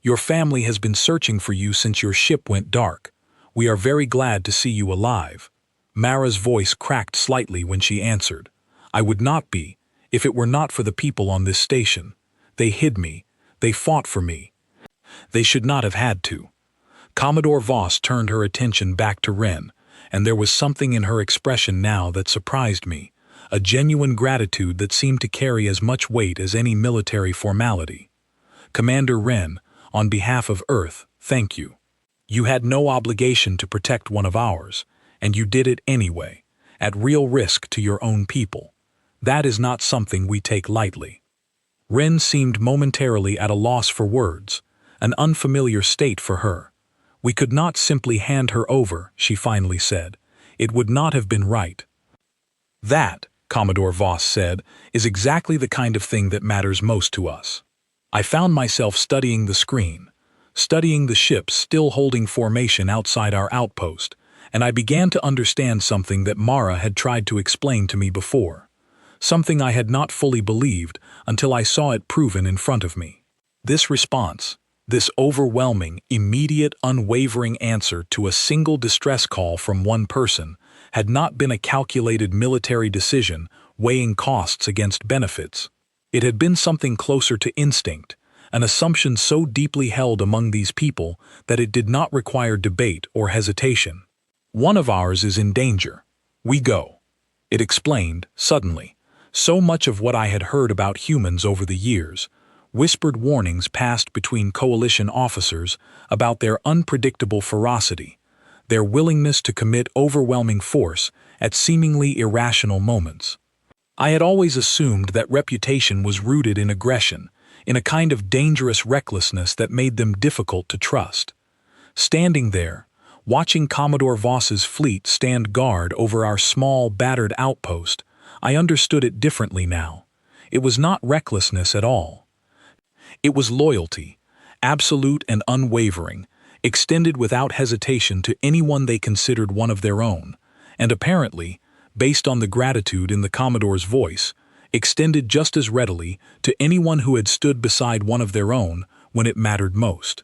"your family has been searching for you since your ship went dark. We are very glad to see you alive." Mara's voice cracked slightly when she answered. "I would not be, if it were not for the people on this station. They hid me. They fought for me. They should not have had to." Commodore Voss turned her attention back to Ren, and there was something in her expression now that surprised me, a genuine gratitude that seemed to carry as much weight as any military formality. "Commander Ren, on behalf of Earth, thank you. You had no obligation to protect one of ours, and you did it anyway, at real risk to your own people. That is not something we take lightly." Ren seemed momentarily at a loss for words, an unfamiliar state for her. "We could not simply hand her over," she finally said. "It would not have been right." "That," Commodore Voss said, "is exactly the kind of thing that matters most to us." I found myself studying the screen, studying the ships still holding formation outside our outpost, and I began to understand something that Mara had tried to explain to me before. Something I had not fully believed until I saw it proven in front of me. This response, this overwhelming, immediate, unwavering answer to a single distress call from one person, had not been a calculated military decision weighing costs against benefits. It had been something closer to instinct, an assumption so deeply held among these people that it did not require debate or hesitation. "One of ours is in danger. We go," it explained, suddenly. So much of what I had heard about humans over the years, whispered warnings passed between coalition officers about their unpredictable ferocity, their willingness to commit overwhelming force at seemingly irrational moments. I had always assumed that reputation was rooted in aggression, in a kind of dangerous recklessness that made them difficult to trust. Standing there, watching Commodore Voss's fleet stand guard over our small, battered outpost, I understood it differently now. It was not recklessness at all. It was loyalty, absolute and unwavering, extended without hesitation to anyone they considered one of their own, and apparently, based on the gratitude in the Commodore's voice, extended just as readily to anyone who had stood beside one of their own when it mattered most.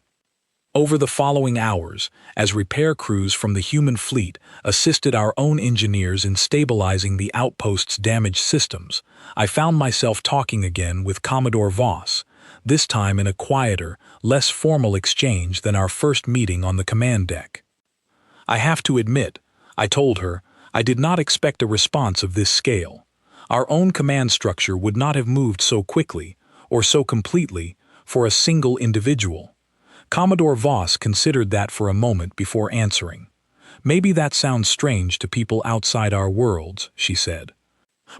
Over the following hours, as repair crews from the human fleet assisted our own engineers in stabilizing the outpost's damaged systems, I found myself talking again with Commodore Voss, this time in a quieter, less formal exchange than our first meeting on the command deck. "I have to admit," I told her, "I did not expect a response of this scale. Our own command structure would not have moved so quickly, or so completely, for a single individual." Commodore Voss considered that for a moment before answering. "Maybe that sounds strange to people outside our worlds," she said.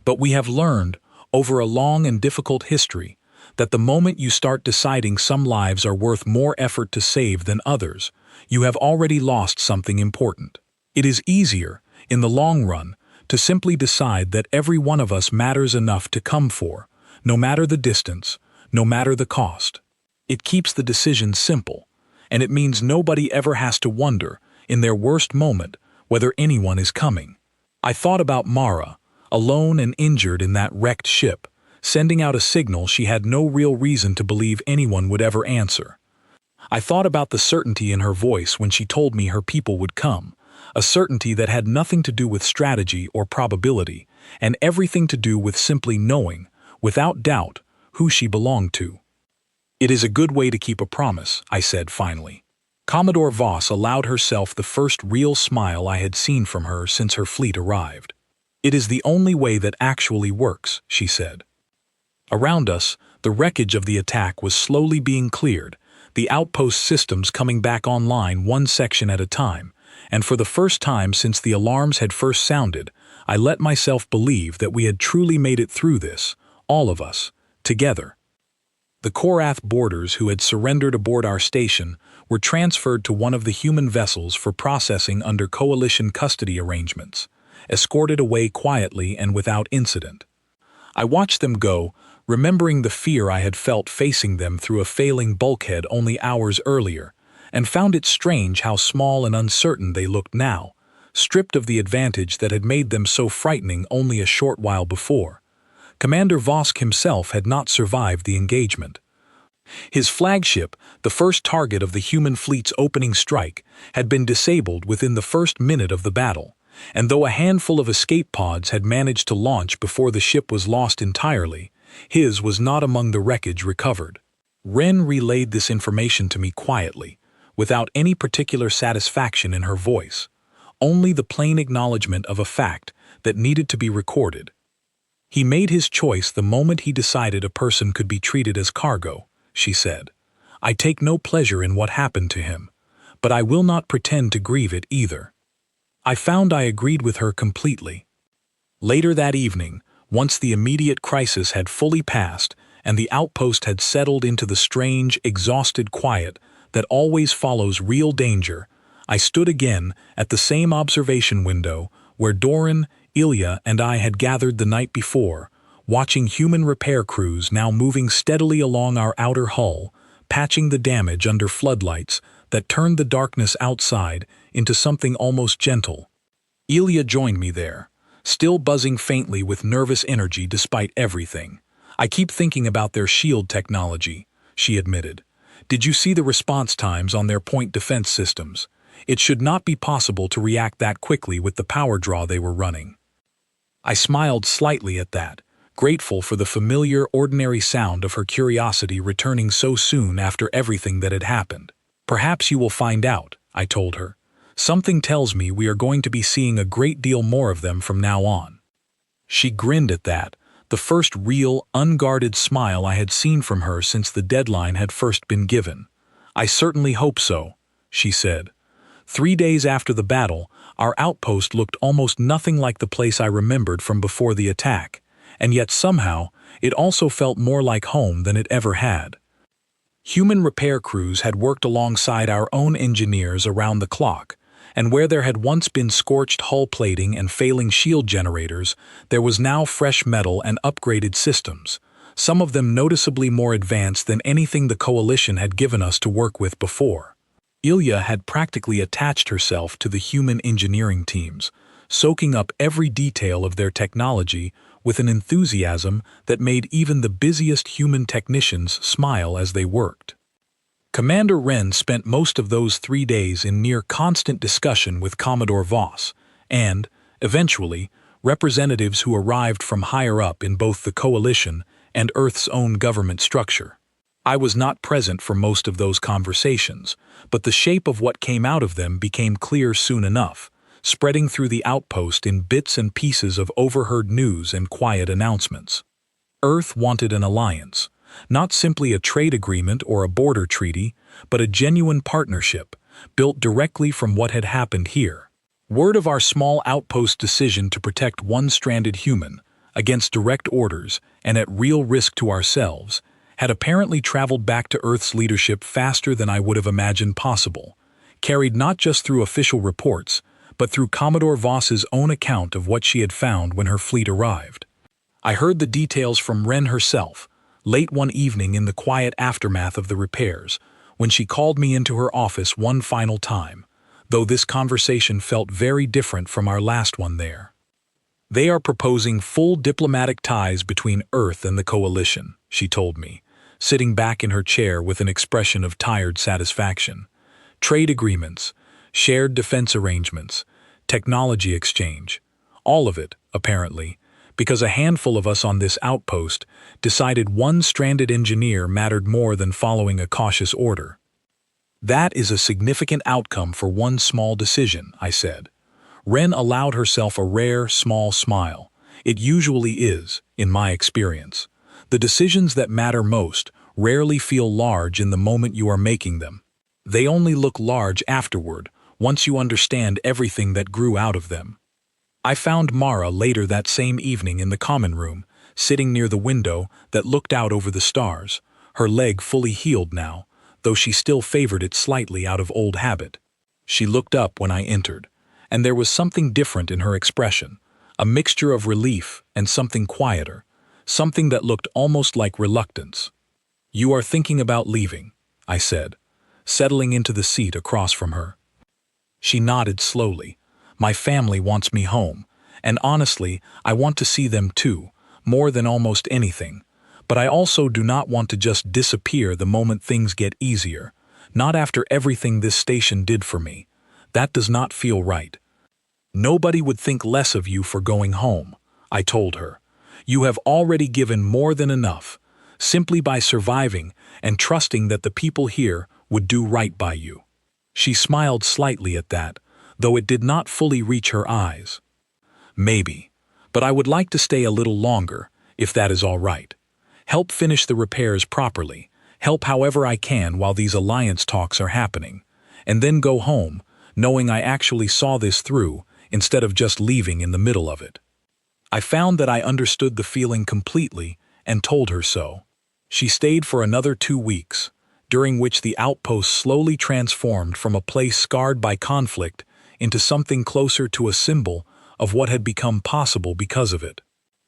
"But we have learned, over a long and difficult history, that the moment you start deciding some lives are worth more effort to save than others, you have already lost something important. It is easier, in the long run, to simply decide that every one of us matters enough to come for, no matter the distance, no matter the cost. It keeps the decision simple, and it means nobody ever has to wonder, in their worst moment, whether anyone is coming. I thought about Mara, alone and injured in that wrecked ship, sending out a signal she had no real reason to believe anyone would ever answer. I thought about the certainty in her voice when she told me her people would come, a certainty that had nothing to do with strategy or probability, and everything to do with simply knowing, without doubt, who she belonged to. "It is a good way to keep a promise," I said finally. Commodore Voss allowed herself the first real smile I had seen from her since her fleet arrived. "It is the only way that actually works," she said. Around us, the wreckage of the attack was slowly being cleared, the outpost systems coming back online one section at a time, and for the first time since the alarms had first sounded, I let myself believe that we had truly made it through this, all of us, together. The Korath boarders who had surrendered aboard our station were transferred to one of the human vessels for processing under coalition custody arrangements, escorted away quietly and without incident. I watched them go, remembering the fear I had felt facing them through a failing bulkhead only hours earlier, and found it strange how small and uncertain they looked now, stripped of the advantage that had made them so frightening only a short while before. Commander Vosk himself had not survived the engagement. His flagship, the first target of the human fleet's opening strike, had been disabled within the first minute of the battle, and though a handful of escape pods had managed to launch before the ship was lost entirely, his was not among the wreckage recovered. Wren relayed this information to me quietly, without any particular satisfaction in her voice, only the plain acknowledgement of a fact that needed to be recorded. "He made his choice the moment he decided a person could be treated as cargo," she said. "I take no pleasure in what happened to him, but I will not pretend to grieve it either." I found I agreed with her completely. Later that evening, once the immediate crisis had fully passed and the outpost had settled into the strange, exhausted quiet that always follows real danger, I stood again at the same observation window where Doran, Ilya, and I had gathered the night before, watching human repair crews now moving steadily along our outer hull, patching the damage under floodlights that turned the darkness outside into something almost gentle. Ilya joined me there, still buzzing faintly with nervous energy despite everything. "I keep thinking about their shield technology," she admitted. "Did you see the response times on their point defense systems? It should not be possible to react that quickly with the power draw they were running." I smiled slightly at that, grateful for the familiar, ordinary sound of her curiosity returning so soon after everything that had happened. "Perhaps you will find out," I told her. "Something tells me we are going to be seeing a great deal more of them from now on." She grinned at that, the first real, unguarded smile I had seen from her since the deadline had first been given. "I certainly hope so," she said. 3 days after the battle, our outpost looked almost nothing like the place I remembered from before the attack, and yet somehow it also felt more like home than it ever had. Human repair crews had worked alongside our own engineers around the clock, and where there had once been scorched hull plating and failing shield generators, there was now fresh metal and upgraded systems, some of them noticeably more advanced than anything the Coalition had given us to work with before. Ilya had practically attached herself to the human engineering teams, soaking up every detail of their technology with an enthusiasm that made even the busiest human technicians smile as they worked. Commander Wren spent most of those 3 days in near constant discussion with Commodore Voss, and, eventually, representatives who arrived from higher up in both the Coalition and Earth's own government structure. I was not present for most of those conversations, but the shape of what came out of them became clear soon enough, spreading through the outpost in bits and pieces of overheard news and quiet announcements. Earth wanted an alliance, not simply a trade agreement or a border treaty, but a genuine partnership, built directly from what had happened here. Word of our small outpost decision to protect one stranded human, against direct orders and at real risk to ourselves, had apparently traveled back to Earth's leadership faster than I would have imagined possible, carried not just through official reports, but through Commodore Voss's own account of what she had found when her fleet arrived. I heard the details from Wren herself, late one evening in the quiet aftermath of the repairs, when she called me into her office one final time, though this conversation felt very different from our last one there. "They are proposing full diplomatic ties between Earth and the Coalition," she told me, sitting back in her chair with an expression of tired satisfaction. "Trade agreements, shared defense arrangements, technology exchange, all of it, apparently, because a handful of us on this outpost decided one stranded engineer mattered more than following a cautious order." "That is a significant outcome for one small decision," I said. Wren allowed herself a rare, small smile. "It usually is, in my experience. The decisions that matter most rarely feel large in the moment you are making them. They only look large afterward, once you understand everything that grew out of them." I found Mara later that same evening in the common room, sitting near the window that looked out over the stars, her leg fully healed now, though she still favored it slightly out of old habit. She looked up when I entered, and there was something different in her expression, a mixture of relief and something quieter, something that looked almost like reluctance. "You are thinking about leaving," I said, settling into the seat across from her. She nodded slowly. "My family wants me home, and honestly, I want to see them too, more than almost anything. But I also do not want to just disappear the moment things get easier, not after everything this station did for me. That does not feel right." "Nobody would think less of you for going home," I told her. "You have already given more than enough, simply by surviving and trusting that the people here would do right by you." She smiled slightly at that, though it did not fully reach her eyes. "Maybe, but I would like to stay a little longer, if that is all right. Help finish the repairs properly, help however I can while these alliance talks are happening, and then go home, knowing I actually saw this through instead of just leaving in the middle of it." I found that I understood the feeling completely and told her so. She stayed for another 2 weeks, during which the outpost slowly transformed from a place scarred by conflict into something closer to a symbol of what had become possible because of it.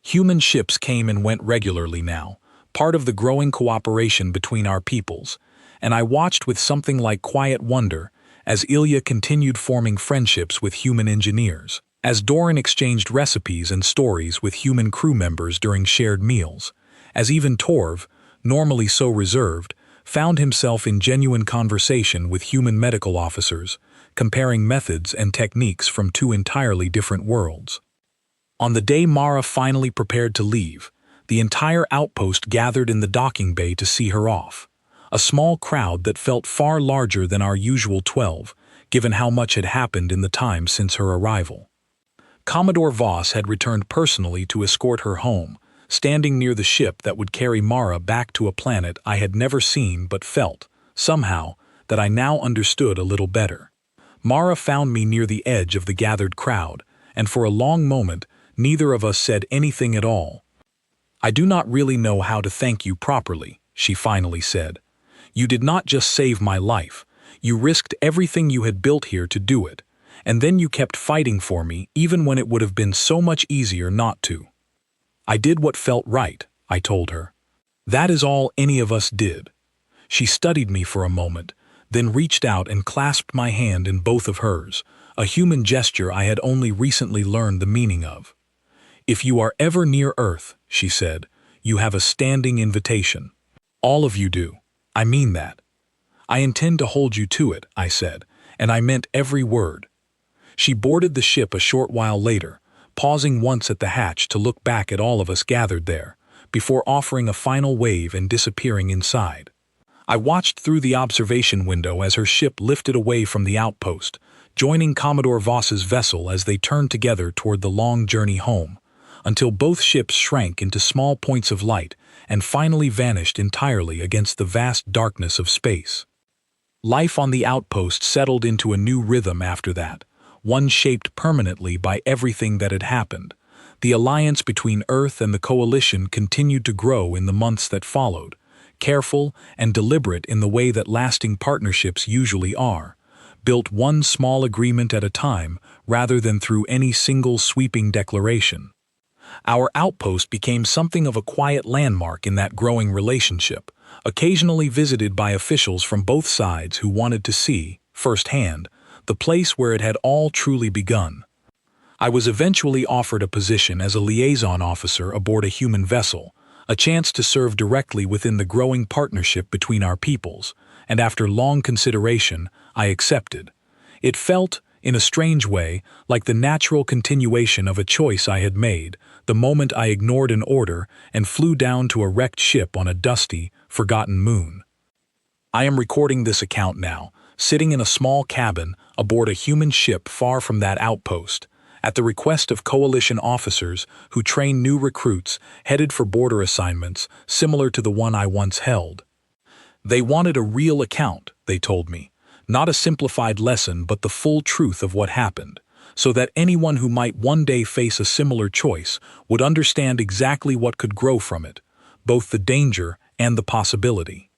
Human ships came and went regularly now, part of the growing cooperation between our peoples, and I watched with something like quiet wonder as Ilya continued forming friendships with human engineers, as Doran exchanged recipes and stories with human crew members during shared meals, as even Torv, normally so reserved, found himself in genuine conversation with human medical officers, comparing methods and techniques from 2 entirely different worlds. On the day Mara finally prepared to leave, the entire outpost gathered in the docking bay to see her off, a small crowd that felt far larger than our usual 12, given how much had happened in the time since her arrival. Commodore Voss had returned personally to escort her home, standing near the ship that would carry Mara back to a planet I had never seen but felt, somehow, that I now understood a little better. Mara found me near the edge of the gathered crowd, and for a long moment, neither of us said anything at all. "I do not really know how to thank you properly," she finally said. "You did not just save my life. You risked everything you had built here to do it, and then you kept fighting for me even when it would have been so much easier not to." "I did what felt right," I told her. "That is all any of us did." She studied me for a moment, then reached out and clasped my hand in both of hers, a human gesture I had only recently learned the meaning of. "If you are ever near Earth," she said, "you have a standing invitation. All of you do. I mean that." "I intend to hold you to it," I said, and I meant every word. She boarded the ship a short while later, pausing once at the hatch to look back at all of us gathered there, before offering a final wave and disappearing inside. I watched through the observation window as her ship lifted away from the outpost, joining Commodore Voss's vessel as they turned together toward the long journey home, until both ships shrank into small points of light and finally vanished entirely against the vast darkness of space. Life on the outpost settled into a new rhythm after that, one shaped permanently by everything that had happened. The alliance between Earth and the Coalition continued to grow in the months that followed, careful and deliberate in the way that lasting partnerships usually are, built one small agreement at a time rather than through any single sweeping declaration. Our outpost became something of a quiet landmark in that growing relationship, occasionally visited by officials from both sides who wanted to see, firsthand, the place where it had all truly begun. I was eventually offered a position as a liaison officer aboard a human vessel, a chance to serve directly within the growing partnership between our peoples, and after long consideration, I accepted. It felt, in a strange way, like the natural continuation of a choice I had made, the moment I ignored an order and flew down to a wrecked ship on a dusty, forgotten moon. I am recording this account now, sitting in a small cabin aboard a human ship far from that outpost, at the request of coalition officers who train new recruits headed for border assignments similar to the one I once held. They wanted a real account, they told me, not a simplified lesson but the full truth of what happened, so that anyone who might one day face a similar choice would understand exactly what could grow from it, both the danger and the possibility.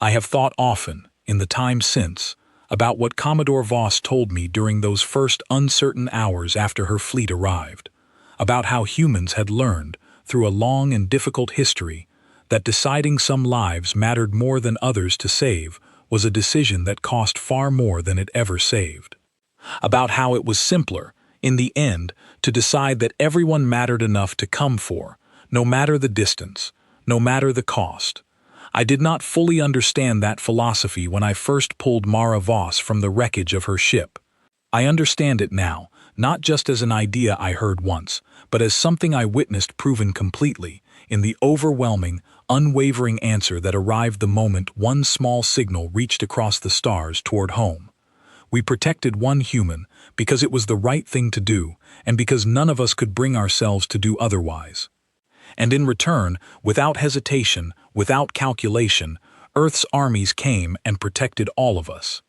I have thought often, in the time since, about what Commodore Voss told me during those first uncertain hours after her fleet arrived, about how humans had learned, through a long and difficult history, that deciding some lives mattered more than others to save was a decision that cost far more than it ever saved. About how it was simpler, in the end, to decide that everyone mattered enough to come for, no matter the distance, no matter the cost. I did not fully understand that philosophy when I first pulled Mara Voss from the wreckage of her ship. I understand it now, not just as an idea I heard once, but as something I witnessed proven completely, in the overwhelming, unwavering answer that arrived the moment one small signal reached across the stars toward home. We protected one human because it was the right thing to do, and because none of us could bring ourselves to do otherwise. And in return, without hesitation, without calculation, Earth's armies came and protected all of us.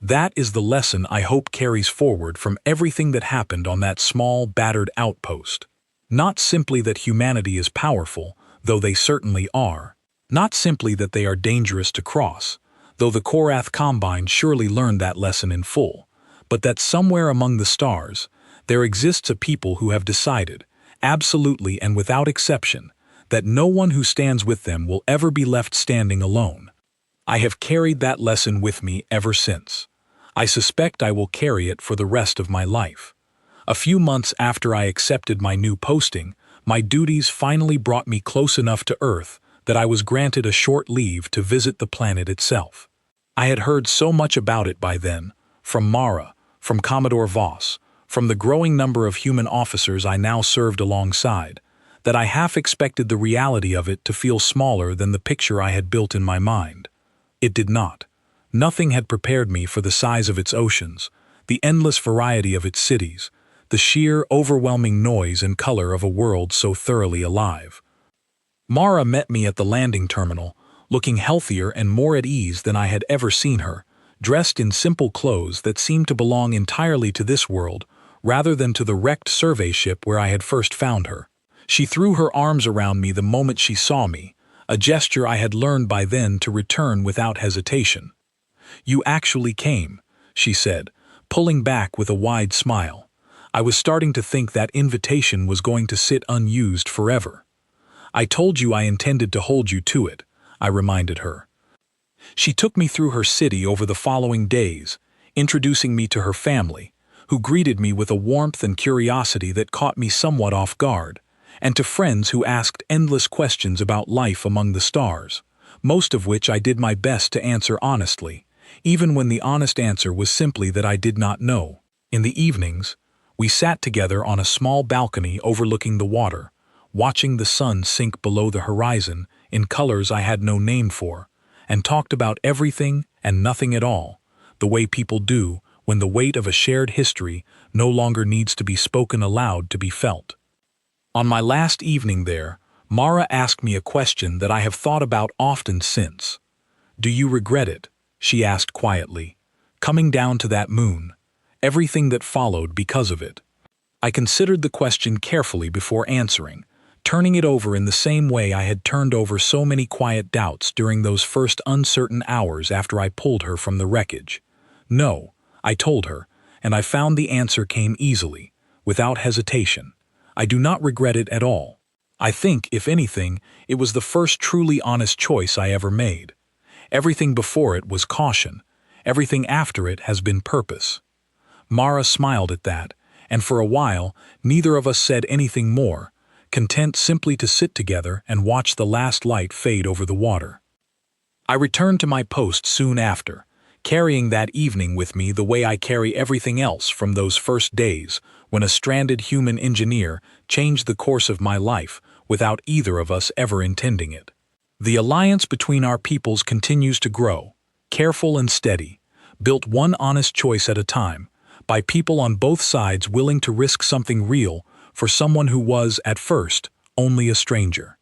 That is the lesson I hope carries forward from everything that happened on that small, battered outpost. Not simply that humanity is powerful, though they certainly are. Not simply that they are dangerous to cross, though the Korath Combine surely learned that lesson in full, but that somewhere among the stars, there exists a people who have decided, absolutely and without exception, that no one who stands with them will ever be left standing alone. I have carried that lesson with me ever since. I suspect I will carry it for the rest of my life. A few months after I accepted my new posting, my duties finally brought me close enough to Earth that I was granted a short leave to visit the planet itself. I had heard so much about it by then, from Mara, from Commodore Voss, from the growing number of human officers I now served alongside, that I half expected the reality of it to feel smaller than the picture I had built in my mind. It did not. Nothing had prepared me for the size of its oceans, the endless variety of its cities, the sheer, overwhelming noise and color of a world so thoroughly alive. Mara met me at the landing terminal, looking healthier and more at ease than I had ever seen her, dressed in simple clothes that seemed to belong entirely to this world, rather than to the wrecked survey ship where I had first found her. She threw her arms around me the moment she saw me, a gesture I had learned by then to return without hesitation. "You actually came," she said, pulling back with a wide smile. I was starting to think that invitation was going to sit unused forever. "I told you I intended to hold you to it," I reminded her. She took me through her city over the following days, introducing me to her family, who greeted me with a warmth and curiosity that caught me somewhat off guard, and to friends who asked endless questions about life among the stars, most of which I did my best to answer honestly, even when the honest answer was simply that I did not know. In the evenings, we sat together on a small balcony overlooking the water, watching the sun sink below the horizon in colors I had no name for, and talked about everything and nothing at all, the way people do when the weight of a shared history no longer needs to be spoken aloud to be felt. On my last evening there, Mara asked me a question that I have thought about often since. "Do you regret it?" she asked quietly. "Coming down to that moon, everything that followed because of it." I considered the question carefully before answering, turning it over in the same way I had turned over so many quiet doubts during those first uncertain hours after I pulled her from the wreckage. "No, I told her, and I found the answer came easily, without hesitation. I do not regret it at all. I think, if anything, it was the first truly honest choice I ever made. Everything before it was caution. Everything after it has been purpose. Mara smiled at that, and for a while, neither of us said anything more, content simply to sit together and watch the last light fade over the water. I returned to my post soon after, carrying that evening with me the way I carry everything else from those first days when a stranded human engineer changed the course of my life without either of us ever intending it. The alliance between our peoples continues to grow, careful and steady, built one honest choice at a time, by people on both sides willing to risk something real for someone who was, at first, only a stranger.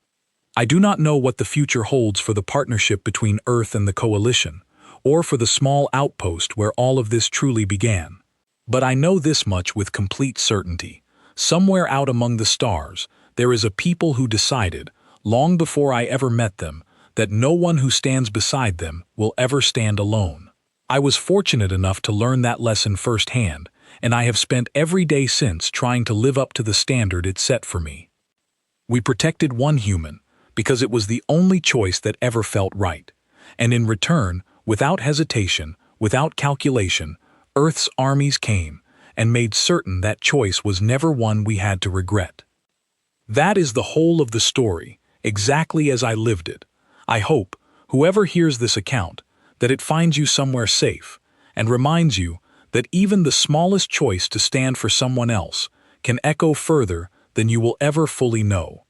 I do not know what the future holds for the partnership between Earth and the Coalition, or for the small outpost where all of this truly began. But I know this much with complete certainty. Somewhere out among the stars, there is a people who decided, long before I ever met them, that no one who stands beside them will ever stand alone. I was fortunate enough to learn that lesson firsthand, and I have spent every day since trying to live up to the standard it set for me. We protected one human, because it was the only choice that ever felt right, and in return, without hesitation, without calculation, Earth's armies came and made certain that choice was never one we had to regret. That is the whole of the story, exactly as I lived it. I hope, whoever hears this account, that it finds you somewhere safe, and reminds you that even the smallest choice to stand for someone else can echo further than you will ever fully know.